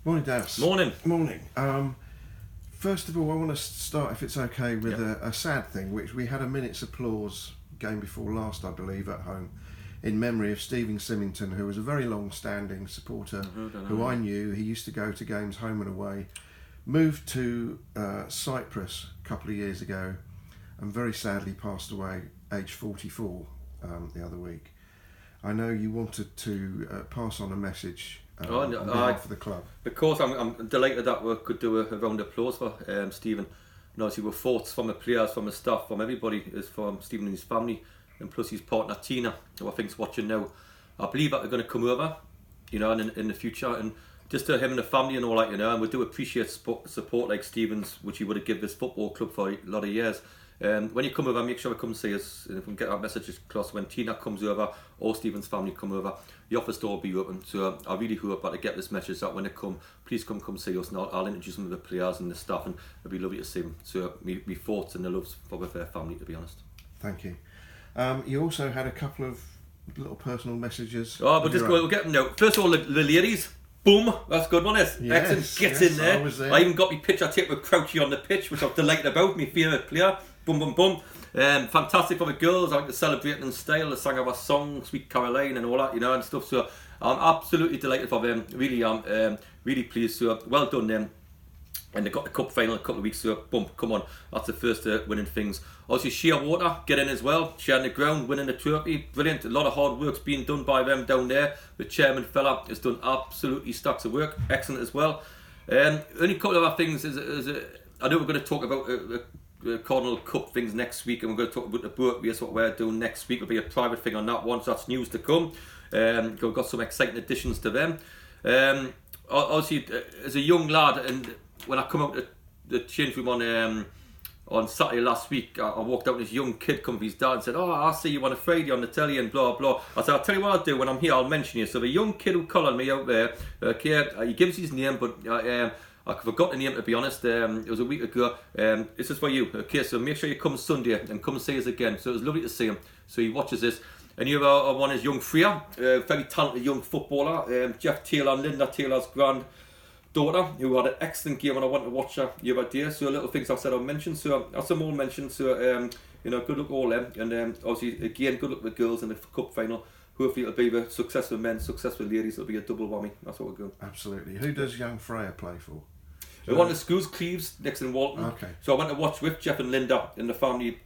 Morning, Dowse. Morning. Morning. First of all, I want to start, if it's okay, with a sad thing, which we had a minute's applause game before last, I believe, at home, in memory of Stephen Symington, who was a very long-standing supporter, who I knew. He used to go to games home and away. Moved to Cyprus a couple of years ago, and very sadly passed away, aged 44, the other week. I know you wanted to pass on a message on behalf of the club. Of course, I'm delighted that we could do a round of applause for Stephen. And obviously, with thoughts from the players, from the staff, from everybody, is from Stephen and his family, and plus his partner Tina, who I think's watching now. I believe that they're going to come over, in the future, and just to him and the family and all that, and we do appreciate support like Stephen's, which he would have given this football club for a lot of years. When you come over, make sure to come and see us. And if we can get our message across when Tina comes over or Stephen's family come over, the office door will be open. So I really hope that to get this message that when they come, please come see us, and I'll introduce them to the players and the staff, and it'll be lovely to see them. So me thoughts and the loves for their family, to be honest. Thank you. You also had a couple of little personal messages. Oh, but just we'll get them now. First of all, the ladies. Boom, that's good one, is yes, excellent. Get in there. I even got my picture taken with Crouchy on the pitch, which I'm delighted about. My favourite player. Boom, boom, boom. Fantastic for the girls. I like to celebrate in style. They sang our song, Sweet Caroline, and all that, and stuff. So I'm absolutely delighted for them. Really am. Really pleased. So well done them. And they got the cup final a couple of weeks. So boom, come on. That's the first winning things. Obviously, Shearwater get in as well. Sharing the ground, winning the trophy. Brilliant. A lot of hard work's being done by them down there. The chairman fella has done absolutely stacks of work. Excellent as well. Only couple of other things is I know we're going to talk about the Cardinal Cup things next week, and we're going to talk about the boat race, what we're doing next week. It'll be a private thing on that one, so that's news to come. We've got some exciting additions to them. Obviously, as a young lad, and when I come out the change room on Saturday last week, I walked out and this young kid come with his dad and said, "Oh, I'll see you on a Friday on the telly and blah blah." I said, "I'll tell you what I'll do when I'm here, I'll mention you." So the young kid who collared me out there, he gives his name, but I forgot the name, to be honest. It was a week ago. This is for you. Okay, so make sure you come Sunday and come and see us again. So it was lovely to see him. So he watches this. And you have one is young Freya, very talented young footballer. Jeff Taylor and Linda Taylor's granddaughter, who had an excellent game, and I went to watch her the other day. So little things I said I'll mention. So that's some more mentioned. So good luck all them. And obviously again, good luck with the girls in the cup final. Hopefully it'll be the successful men, successful ladies. It'll be a double whammy. That's what we're going. Absolutely. Who does young Freya play for? I went to schools, Cleves, next in Walton. Okay. So I went to watch with Jeff and Linda in the family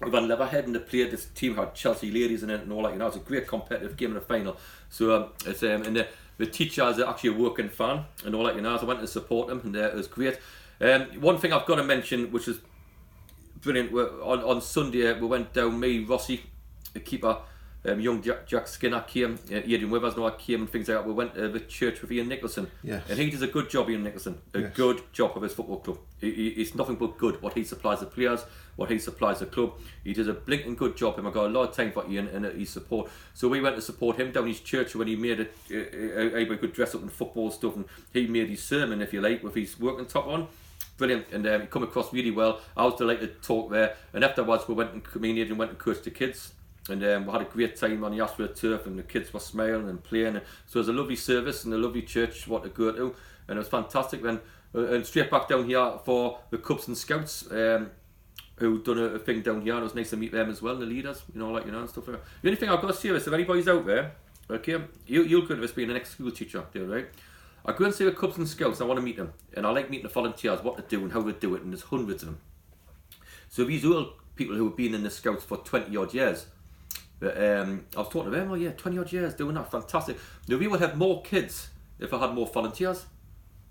of Van Leatherhead, and they played. This team had Chelsea ladies in it and all that. It was a great competitive game in the final. So it's and the teacher is actually a working fan and all that. So I went to support them, and it was great. One thing I've got to mention, which is brilliant, on Sunday we went down. Me, Rossi, the keeper. Young Jack Skinner came, Adrian Withers came, and things like that. We went to the church with Ian Nicholson, yes. And he does a good job, Ian Nicholson, good job of his football club. It's nothing but good, what he supplies the players, what he supplies the club. He does a blinking good job, and I got a lot of time for Ian and his support. So we went to support him down his church when he made it, everybody could dress up in football stuff, and he made his sermon, if you like, with his working top on. Brilliant, and he come across really well. I was delighted to talk there, and afterwards me and Adrian went and coached the kids. And we had a great time on the asphalt turf, and the kids were smiling and playing. So it was a lovely service and a lovely church what to go to, and it was fantastic. And straight back down here for the Cubs and Scouts, who done a thing down here. And it was nice to meet them as well, the leaders, and stuff like that. The only thing I've got to say is, if anybody's out there, okay, you'll go to this being an ex-school teacher, there, right? I go and see the Cubs and Scouts. I want to meet them, and I like meeting the volunteers, what to do and how to do it. And there's hundreds of them. So these old people who have been in the Scouts for 20 odd years. I was talking to them, 20 odd years doing that, fantastic. Now we would have more kids if I had more volunteers.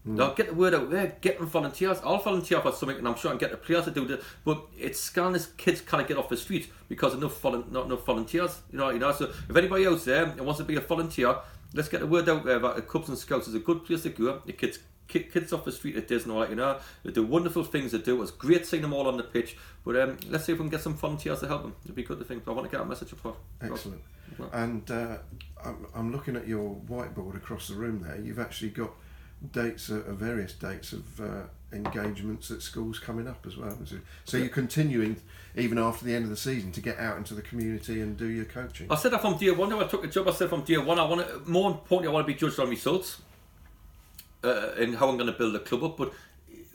Now get the word out there, get them volunteers. I'll volunteer for something, and I'm sure I can get the players to do it. But it's scanning kids can't get off the street because not enough volunteers. So if anybody else there wants to be a volunteer, let's get the word out there that the Cubs and Scouts is a good place to go. The kids off the street it is and all that, They do wonderful things to do. It was great seeing them all on the pitch. But let's see if we can get some volunteers to help them. It'd be good to think. I want to get a message across. Excellent. And I'm looking at your whiteboard across the room there. You've actually got dates, various dates of engagements at schools coming up as well. So you're continuing even after the end of the season to get out into the community and do your coaching. I said that from day one. I took the job. I said from day one, more importantly, I want to be judged on results. and how I'm going to build a club up. But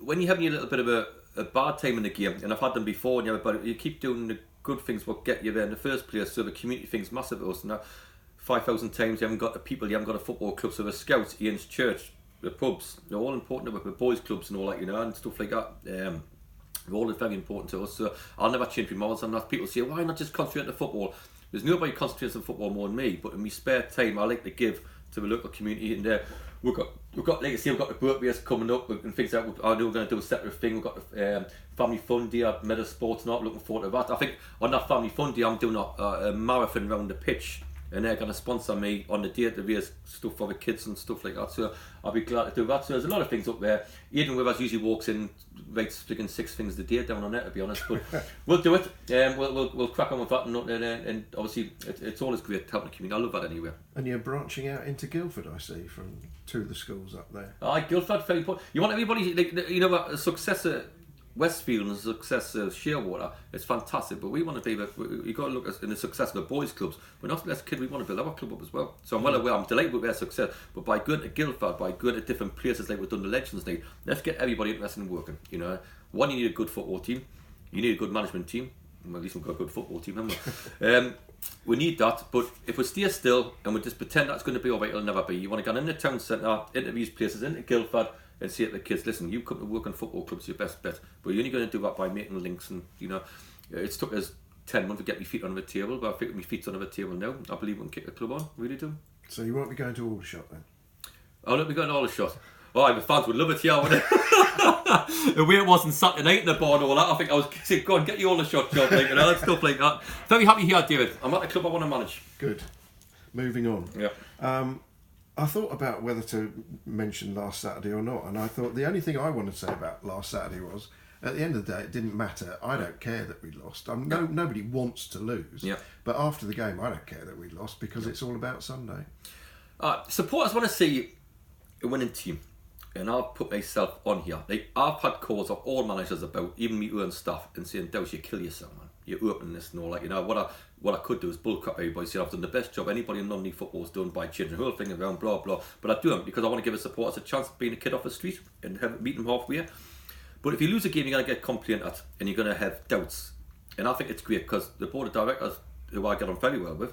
when you're having a little bit of a bad time in the game, and I've had them before, and you keep doing the good things what get you there in the first place. So the community thing's massive to us. Now, 5,000 times you haven't got the people, you haven't got a football club, so the scouts, Ian's church, the pubs, they're all important with the boys clubs and all that, and stuff like that. They're all very important to us. So I'll never change my morals. And that people say, why not just concentrate on football? There's nobody concentrates on football more than me, but in my spare time I like to give to the local community, and we've got like I say, we've got the boat race coming up and things like that. I know we're going to do a separate thing. We've got the family fun day at Meadow Sports, and I'm looking forward to that. I think on that family fun day I'm doing a marathon around the pitch, and they're going to sponsor me on the day to raise stuff for the kids and stuff like that, so I'll be glad to do that. So there's a lot of things up there. Aidan with us usually walks in, writes freaking 6 things a day down on it, to be honest, but we'll do it. We'll crack on with that, and obviously it's always great helping the community. I love that anyway. And you're branching out into Guildford, I see, from 2 of the schools up there. Guildford, very important. You want everybody, a success at Westfield and the success of Shearwater, it's fantastic, but we want to be, you've got to look at in the success of the boys clubs. We're not less kid, we want to build our club up as well. So I'm well aware, I'm delighted with their success, but by going to Guildford, by going to different places like we've done the Legends League, let's get everybody interested in working. One, you need a good football team, you need a good management team. Well, at least we've got a good football team, haven't we? We need that, but if we stay still and we just pretend that's going to be alright, it'll never be. You want to go in the town centre, into these places, into Guildford, and say to the kids, listen, you come to work on football clubs, your best bet, but you're only going to do that by making links. And it's took us 10 months to get my feet under the table, but I think my feet's under the table now. I believe we can kick the club on, really do. So you won't be going to Aldershot then? I'll not be going to Aldershot. Oh, the fans would love it here, wouldn't it? The way it was on Saturday night in the bar and all that, I think I was saying, go on, get you Aldershot job, stuff like that. Very happy here, David. I'm at the club I want to manage. Good. Moving on. Yeah. I thought about whether to mention last Saturday or not, and I thought the only thing I wanted to say about last Saturday was, at the end of the day, it didn't matter. I don't care that we lost. Nobody wants to lose. Yeah. But after the game, I don't care that we lost because it's all about Sunday. Supporters want to see a winning team, and I'll put myself on here. I've had calls of all managers about, even me own staff, and saying, Dowse, you kill yourself, man. You're opening this and all that. What I could do is bullcrap everybody, say I've done the best job anybody in non-league football's done by changing the whole thing around, blah blah. But I do it because I want to give the supporters a chance of being a kid off the street and meet them halfway. But if you lose a game, you're going to get complained at, and you're going to have doubts. And I think it's great because the board of directors, who I get on very well with,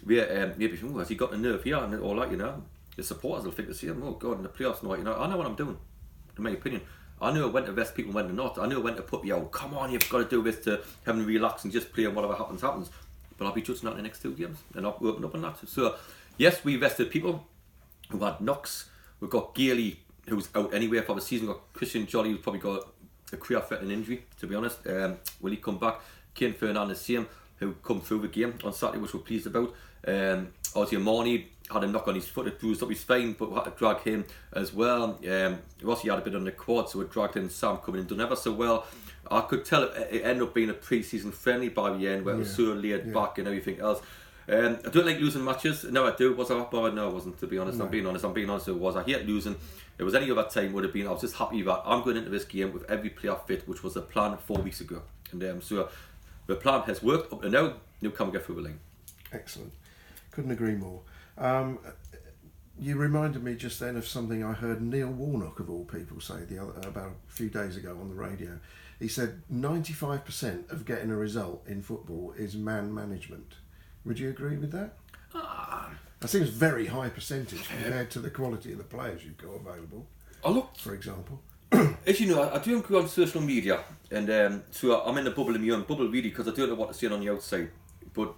maybe has he got a nerve here and all that, The supporters will think the same. Oh God, in the playoffs, I know what I'm doing. In my opinion. I know when to rest people, when to not. I know when to put you out. Come on, you've got to do this to have them relax and just play, and whatever happens, happens. But I'll be judging that in the next 2 games, and I'll open up on that. So, yes, we rested people who had knocks. We've got Gailey, who's out anyway for the season. We've got Christian Jolly, who's probably got a career-threatening injury, to be honest. Will he come back? Kane Fernandez, same, who come through the game on Saturday, which we're pleased about. Ozzy Amani had a knock on his foot, it bruised up his spine, but we had to drag him as well. Rossi had a bit on the quad, so we dragged in Sam coming in, done ever so well. I could tell it ended up being a pre-season friendly by the end, where it was so laid back and everything else. I don't like losing matches. No, I do. Was I bothered? No, I wasn't, to be honest. No. I'm being honest, it was. I hate losing. It was any other time would have been, I was just happy that I'm going into this game with every player fit, which was the plan 4 weeks ago. And so the plan has worked up to now. Now can we get through the line? Excellent. Couldn't agree more. You reminded me just then of something I heard Neil Warnock, of all people, say about a few days ago on the radio. He said 95% of getting a result in football is man management. Would you agree with that? That seems very high percentage compared to the quality of the players you've got available. For example. As you know, I do go on social media, and so I'm in the bubble, in my own bubble really, because I don't know what to say on the outside. But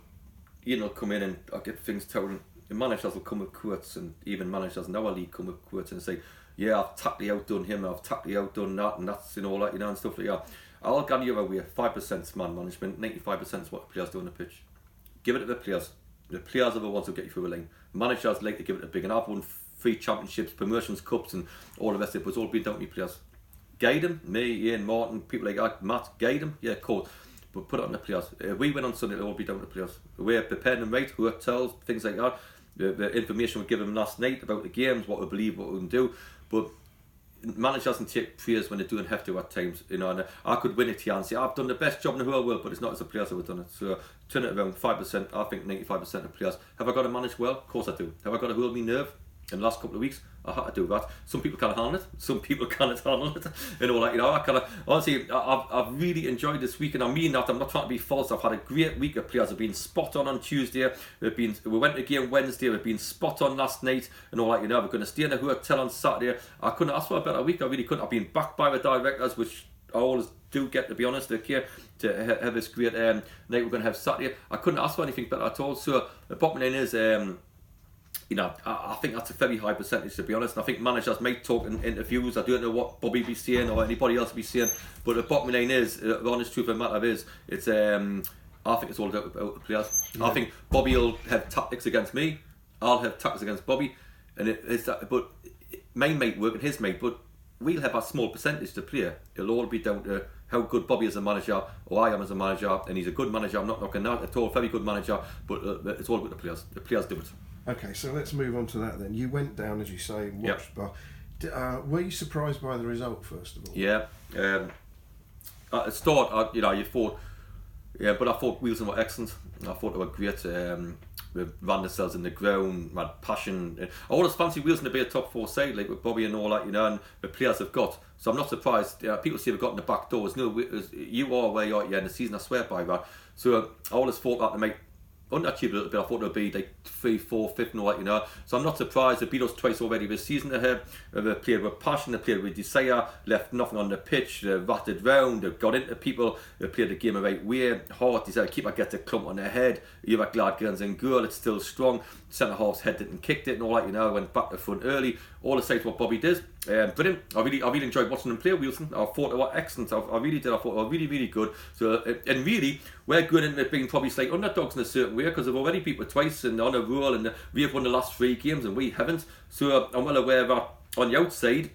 Ian will come in and I get things told. And managers will come with quotes, and even managers in our league come with quotes and say, yeah, I've tactically outdone him, I've tactically outdone that, and that's all that, and stuff like that. I'll gather you away, 5% is man management, 95% is what the players do on the pitch. Give it to the players. The players are the ones who get you through the line. Managers like to give it a big, and I've won 3 championships, promotions, cups, and all the rest of it, but it's all been down to me players. Guide them, me, Ian, Martin, people like that, Matt, guide them, yeah, cool. But put it on the players. We went on Sunday, it'll all be down to the players. We're preparing them right, hotels, things like that. The information we give them last night about the games, what we believe, what we can do. But managers can take praise when they're doing have to at times. And I could win it here and say, I've done the best job in the whole world, but it's not as the players who have done it. So turn it around, 5%, I think 95% of players. Have I got to manage well? Of course I do. Have I got to hold me nerve in the last couple of weeks? I had to do that. Some people can't handle it. Some people can't handle it. And all that, you know. Honestly, I've really enjoyed this week, and I mean that. I'm not trying to be false. I've had a great week of players. Have been spot on Tuesday. We went again Wednesday. We've been spot on last night, and all that, you know. We're going to stay in a hotel on Saturday. I couldn't ask for a better week. I really couldn't. I've been backed by the directors, which I always do get, to be honest, okay, to have this great night we're going to have Saturday. I couldn't ask for anything better at all. So the bottom line is, you know, I think that's a very high percentage, to be honest. And I think managers might talk in interviews. I don't know what Bobby be saying or anybody else be saying, but the bottom line is, the honest truth of the matter is, it's I think it's all about the players. Yeah. I think Bobby will have tactics against me. I'll have tactics against Bobby, and it's that. But mine might work and his might, but we'll have a small percentage to play. It'll all be down to how good Bobby is as a manager, or I am as a manager, and he's a good manager. I'm not knocking that at all. Very good manager, but it's all about the players. The players do it. Okay, so let's move on to that then. You went down, as you say, and watched. Yep. Were you surprised by the result, first of all? Yeah. At the start, you know, you thought, yeah, but I thought Wilson were excellent. I thought they were great. With ran themselves in the ground, had passion. I always fancy Wilson to be a top 4 side, like with Bobby and all that, you know, and the players have got. So I'm not surprised. People say they've got in the back doors. No, you are where you are at the end of the season. I swear by that. So I always thought that they might underachieve a little bit. I thought it would be like 3, 4, 5 and all that, you know. So I'm not surprised. They beat us twice already this season. They played with passion, they played with desire, left nothing on the pitch, they ratted round, they got into people, they played the game the right way. Hard, desire, keeper gets a clump on their head. You have glad guns and goal, it's still strong. Centre half's headed it and kicked it and all that, you know, went back to front early. All the sides what Bobby did. Brilliant. I really enjoyed watching them play, Wilson. I thought they were excellent. I really did. I thought they were really, really good. So, and really, we're going into being probably slight underdogs in a certain way, because they've already beat us twice and on a roll, and we have won the last 3 games and we haven't. So I'm well aware that on the outside,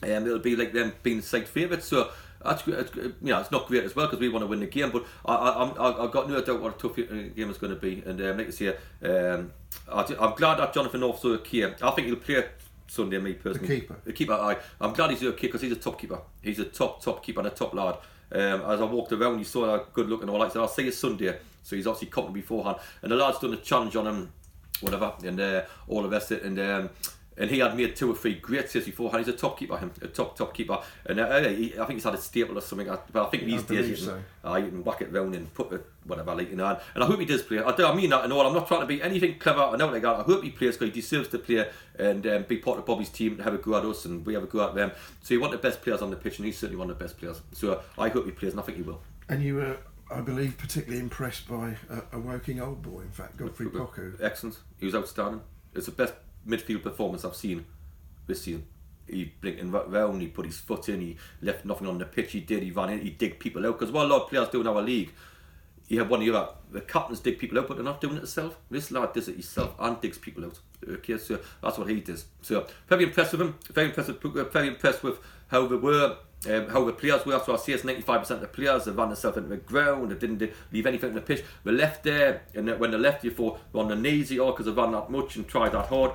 it'll be like them being slight favourites. So that's, you know, it's not great as well, because we want to win the game. But I've got no doubt what a tough game is going to be. And like I say, I'm glad that Jonathan North's okay. I think he'll play Sunday, me personally. The keeper. I'm glad he's okay, because he's a top keeper. He's a top keeper and a top lad. As I walked around, you saw a good look and all that. So I'll see you Sunday. So he's obviously coming beforehand, and the lad's done a challenge on him, whatever, and all the rest of it. And he had made 2 or 3 great saves beforehand. He's a top keeper, a top keeper. And I think he's had a staple or something. But I think these days you can whack it round and put it, whatever, like, you know. And I hope he does play. I mean that and all. I'm not trying to be anything clever or nothing like that. I hope he plays, because he deserves to play and be part of Bobby's team and have a go at us, and we have a go at them. So you want the best players on the pitch, and he's certainly one of the best players. So I hope he plays, and I think he will. And you were, I believe, particularly impressed by a working old boy, in fact, Godfrey Poku. Excellent. He was outstanding. It's the best midfield performance I've seen this season. He blinked round, he put his foot in, he left nothing on the pitch, he ran in, he digged people out, because what a lot of players do in our league, you have one of the captains dig people out, but they're not doing it themselves. This lad does it himself and digs people out. Okay, so that's what he does. So very impressed with him, very impressed with how they were, how the players were. So I say it's 95% of the players, they ran themselves into the ground, they didn't leave anything on the pitch. They left there, and when they left, you thought they're on the knees, because they ran that much and tried that hard.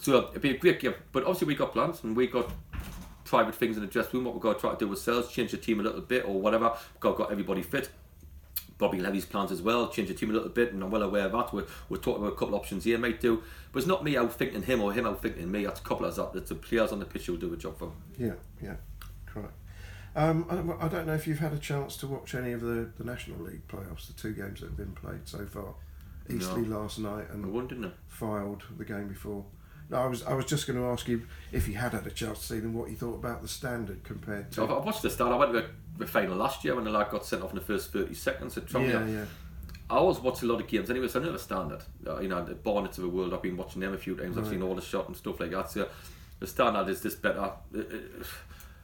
So it'd be a great game, but obviously we got plans, and we got private things in the dressing room, what we're going to try to do ourselves, change the team a little bit or whatever. Got everybody fit. Bobby will have his plans as well, change the team a little bit, and I'm well aware of that. We're talking about a couple of options here, might do, but it's not me outthinking him or him outthinking me. That's a couple of that. It's the players on the pitch who'll do a job for him. Yeah, correct. I don't know if you've had a chance to watch any of the National League playoffs, the 2 games that have been played so far. Eastleigh last night and Fylde the game before. No, I was just going to ask you if you had a chance to see them, what you thought about the standard compared to... I watched the Standard. I went to the final last year when the lad got sent off in the first 30 seconds at Trumia. Yeah. I always watch a lot of games anyway, so I know the Standard. You know, the Barnets of the world, I've been watching them a few times. I've seen all the shots and stuff like that. So the Standard is just better.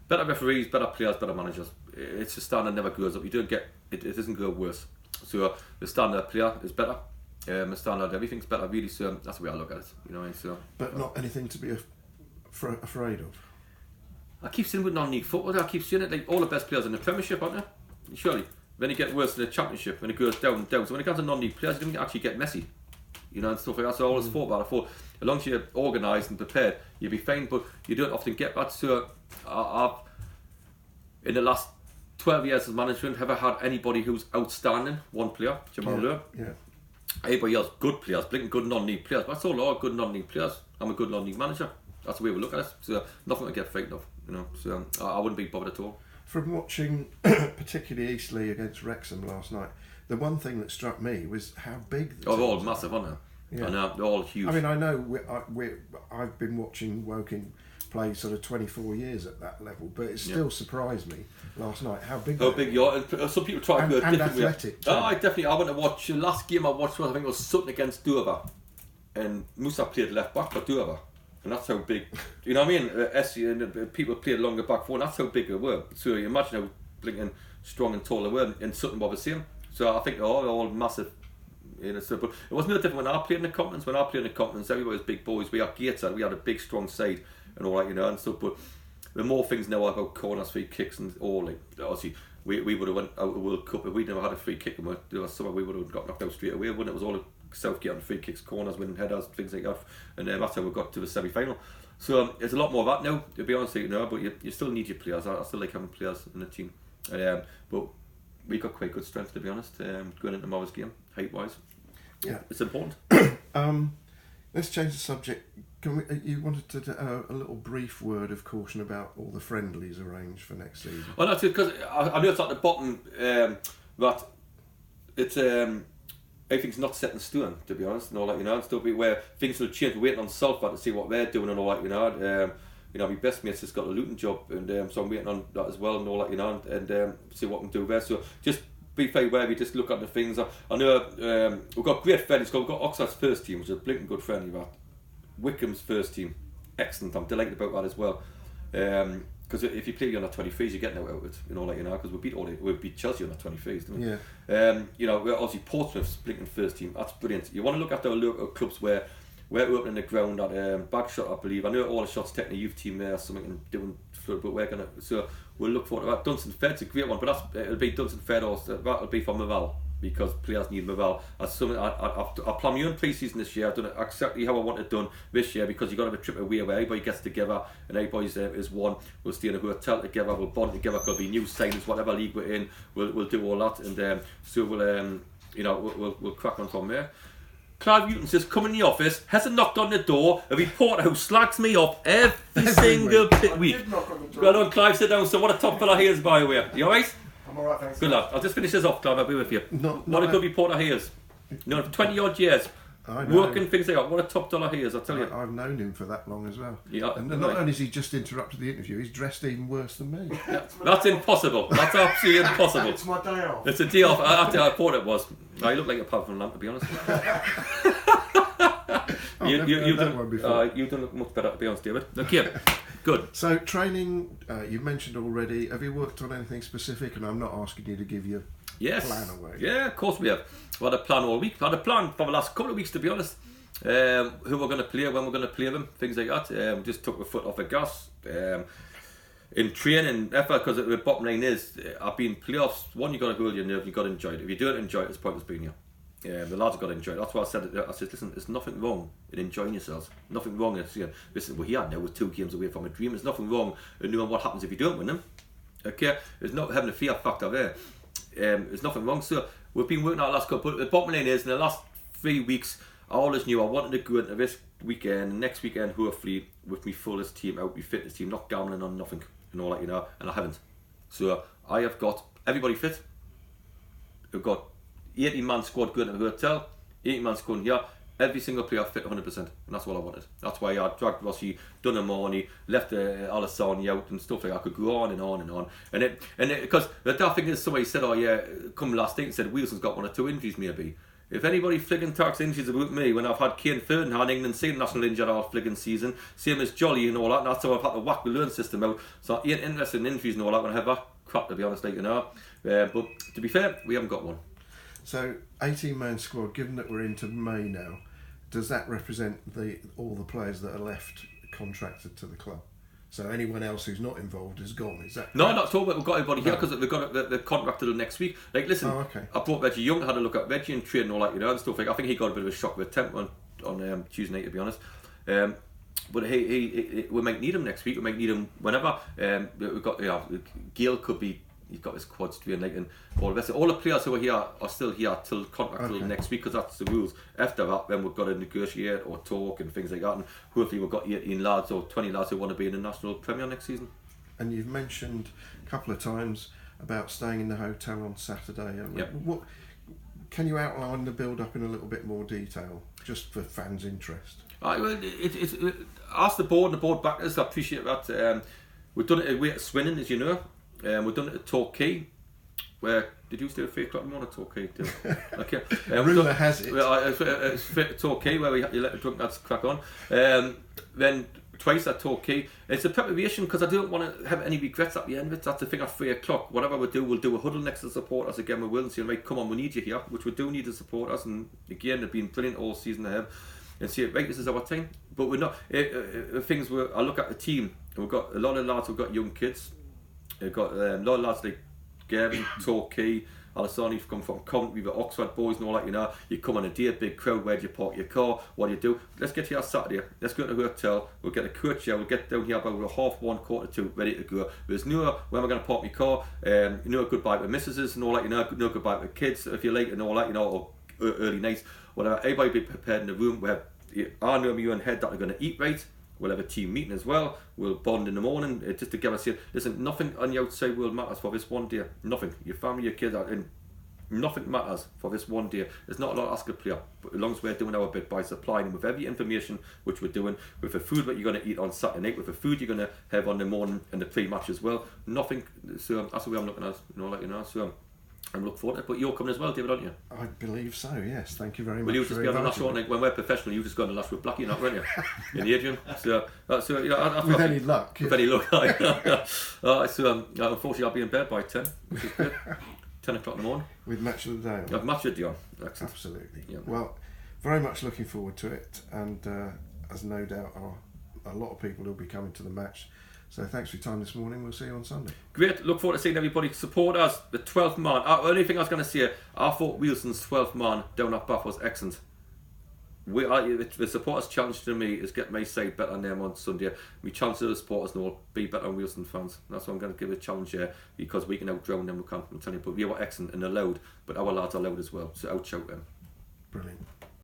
Better referees, better players, better managers. It's the Standard never goes up. You don't get... It doesn't go worse. So the Standard player is better. The Standard, everything's better really, so that's the way I look at it, you know. So, but not anything to be afraid of. I keep seeing with non-league football, I keep seeing it, like all the best players in the Premiership, aren't they? Surely. Then you get worse in the Championship, when it goes down. So when it comes to non-league players, you don't actually get messy, you know, and stuff like that. So I always thought about it. I thought, as long as you're organised and prepared, you'll be fine, but you don't often get that. So I've, in the last 12 years as management, have I had anybody who's outstanding? One player, Jamal Lowe. Yeah. Everybody else, good players, blinking good non-league players. That's all good non-league players. I'm a good non-league manager. That's the way we look at it. So nothing to get frightened of, you know. So I wouldn't be bothered at all. From watching, particularly Eastleigh against Wrexham last night, the one thing that struck me was how big. They're all massive, aren't they? Yeah. I know, they're all huge. I mean, I know I've been watching Woking play sort of 24 years at that level, but it still surprised me last night how big you are. And some people try to go and different athletic. I went to watch the last game I watched was, I think it was Sutton against Dover, and Musa played left back for Dover, and that's how big. You know what I mean? Essie and people played longer back forward. That's how big they were. So you imagine how blinking strong and tall they were, and Sutton were the same. So I think they're all massive. You know, so, but it wasn't no different when I played in the Continents. When I played in the Continents, everybody was big boys. We had Gateshead, we had a big strong side and all that, you know, and stuff. But the more things now about corners, free kicks, and all, like, obviously we would have went out of the World Cup if we'd never had a free kick, and there was somewhere we would have got knocked out straight away. When it was all Southgate on free kicks, corners, winning headers, things like that, and that's how we got to the semi-final. So there's a lot more of that now, to be honest with you, know, but you still need your players. I still like having players in the team, but we got quite good strength, to be honest, going into tomorrow's game, height-wise. Yeah, it's important. Let's change the subject. You wanted to do a little brief word of caution about all the friendlies arranged for next season. Well, that's it, because I know it's at the bottom that it's everything's not set in stone, to be honest, and all that, you know, and stuff where things will change. We're waiting on Salford to see what they're doing and all that, you know. My best mate's just got a Luton job, and so I'm waiting on that as well and all that, you know, and see what we can do there. So just be very wary, just look at the things. I know we've got great friends. We've got Oxford's first team, which is a blinking good friendly. That Wycombe's first team, excellent. I'm delighted about that as well. Because if you play on the 23s, you're getting out of it, you know, like, you know, because we beat Chelsea on the 23s, didn't we? Yeah. You know, obviously Portsmouth's blinking first team. That's brilliant. You want to look at our local clubs where we're opening the ground at Bagshot, I believe. I know all the shots taking the youth team there, something and doing, but we're gonna. So we'll look forward to that. Dunstan Fed's a great one, but it'll be Dunstan Fed or that'll be for Maval, because players need Maval. That's something I plan my own pre-season this year. I've done it exactly how I want it done this year, because you've got to have a trip away where everybody gets together and everybody's is one. We'll stay in a hotel together, we'll bond together, could be new signings, whatever league we're in, we'll do all that, and so we'll crack on from there. Clive Newton says, come in the office, hasn't knocked on the door, a reporter who slags me off every single week. Well done, Clive, sit down. So what a top fella he is, by the way. You alright? I'm alright, thanks. Good lad. I'll just finish this off, Clive, I'll be with you. What a good reporter he is. You know, for 20 odd years, working things out. What a top dollar he is, I tell you. I've known him for that long as well. Yeah, and not only has he just interrupted the interview, he's dressed even worse than me. Yeah, that's impossible. That's absolutely impossible. It's my day off. It's a day off. I thought it was. I look like a pub from lamp, to be honest. You don't look much better, to be honest, David. Okay, good. So training, you've mentioned already. Have you worked on anything specific? And I'm not asking you to give your plan away. Yeah, of course we have. We had a plan all week. We had a plan for the last couple of weeks, to be honest. Who we're going to play, when we're going to play them, things like that. We just took the foot off the gas. In training, because the bottom line is, I've been playoffs. One, you got to hold your nerve, you got to enjoy it. If you don't enjoy it, it's pointless being here. The lads have got to enjoy it. That's why I said, listen, there's nothing wrong in enjoying yourselves. Nothing wrong in, listen, we're here now with 2 games away from a dream. There's nothing wrong in knowing what happens if you don't win them. Okay, there's not having a fear factor there. There's nothing wrong. So we've been working our last couple. But the bottom line is, in the last 3 weeks, I always knew I wanted to go into this weekend, next weekend, hopefully, with my fullest team out, my fitness team, not gambling on nothing and all that, you know. And I haven't. So I have got everybody fit. We've got 80-man squad going to the hotel, 80-man squad here, every single player fit 100%, and that's what I wanted. That's why I dragged Rossi, Dunamani, left Alessani out and stuff like that. I could go on and on and on. And because the daft thing is, somebody said, oh yeah, come last night and said Wilson's got 1 or 2 injuries maybe. If anybody fligging talks injuries about me, when I've had Kane Ferdinand, England same national injured all fligging season, same as Jolly and all that, and that's how I've had to whack the learn system out. So I ain't interested in injuries and all that when I have that crap, to be honest, like, you know. But to be fair, we haven't got one. So 18-man squad, given that we're into May now, does that represent all the players that are left contracted to the club? So anyone else who's not involved is gone, is that correct? No, not at all, but we've got everybody here because they've got the contract till next week. Like, listen, I brought Reggie Young, had a look at Reggie and trade and all that, you know, and stuff like. I think he got a bit of a shock with temp on Tuesday night, to be honest. But we might need him next week. We might need him whenever. We've got, Gail could be, he's got his quad strain, like, and all the rest. All the players who are here are still here till contract till next week, because that's the rules. After that, then we've got to negotiate or talk and things like that, and hopefully we've got 18 lads or 20 lads who want to be in the National Premier next season. And you've mentioned a couple of times about staying in the hotel on Saturday. What can you outline the build-up in a little bit more detail, just for fans' interest? Ask the board and the board backers. I appreciate that. We've done it away at Swindon, as you know. We've done it at Torquay. Where did you stay at 3 o'clock in the morning at Torquay? Okay. Rumour has it. It's at Torquay where you let the drunk lads crack on. Then twice at Torquay. It's a preparation, because I don't want to have any regrets at the end of it. That's the thing at 3 o'clock. Whatever we do, we'll do a huddle next to the supporters again. We will and say, right, come on, we need you here, which we do need the supporters. And again, they've been brilliant all season ahead. And say, right, this is our time. But we're not. Things where I look at the team, and we've got a lot of lads who've got young kids. We've got a lot of lads like Gavin, Torquay, Alessandro come from Coventry, the Oxford boys and all that, you know. You come on a day, big crowd, where do you park your car, what do you do? Let's get here Saturday, let's go to the hotel, we'll get a coach here, we'll get down here about 1:30, 1:45, ready to go. There's no, where am I going to park my car, goodbye to missuses and all that, you know, no goodbye to kids if you like and all that, you know, or early nights, whatever. Everybody be prepared in the room. We have, I know you and head that are going to eat right. We'll have a team meeting as well. We'll bond in the morning just to give us here. Listen, nothing on the outside world matters for this one day. Nothing. Your family, your kids, and nothing matters for this one day. There's not a lot to ask a player, but as long as we're doing our bit by supplying them with every information which we're doing, with the food that you're going to eat on Saturday night, with the food you're going to have on the morning and the pre-match as well. Nothing. So that's the way I'm looking at it. So I'm looking forward to it. But you're coming as well, David, aren't you? I believe so, yes. Thank you very much. Will you just be on the last one? Like, when we're professional, you just go on the last with Blackie, not, won't you? In the Adrian. So you know, with any luck. With any luck. Unfortunately, I'll be in bed by 10, which is good. 10 o'clock in the morning. With Match of the Day on. I've matched it, Dion. Excellent. Absolutely. Yeah. Well, very much looking forward to it, and as no doubt a lot of people will be coming to the match. So thanks for your time this morning. We'll see you on Sunday. Great. Look forward to seeing everybody support us. The 12th man. The only thing I was going to say, I thought Wilson's 12th man down at Bath was excellent. The supporters' challenge to me is get my side better than them on Sunday. We challenge the supporters and all, be better than Wilson fans. That's what I'm going to give a challenge here, because we can outdrown them, we can't, I'm telling you. But we were excellent and they're loud, but our lads are loud as well, so outshout them. Brilliant.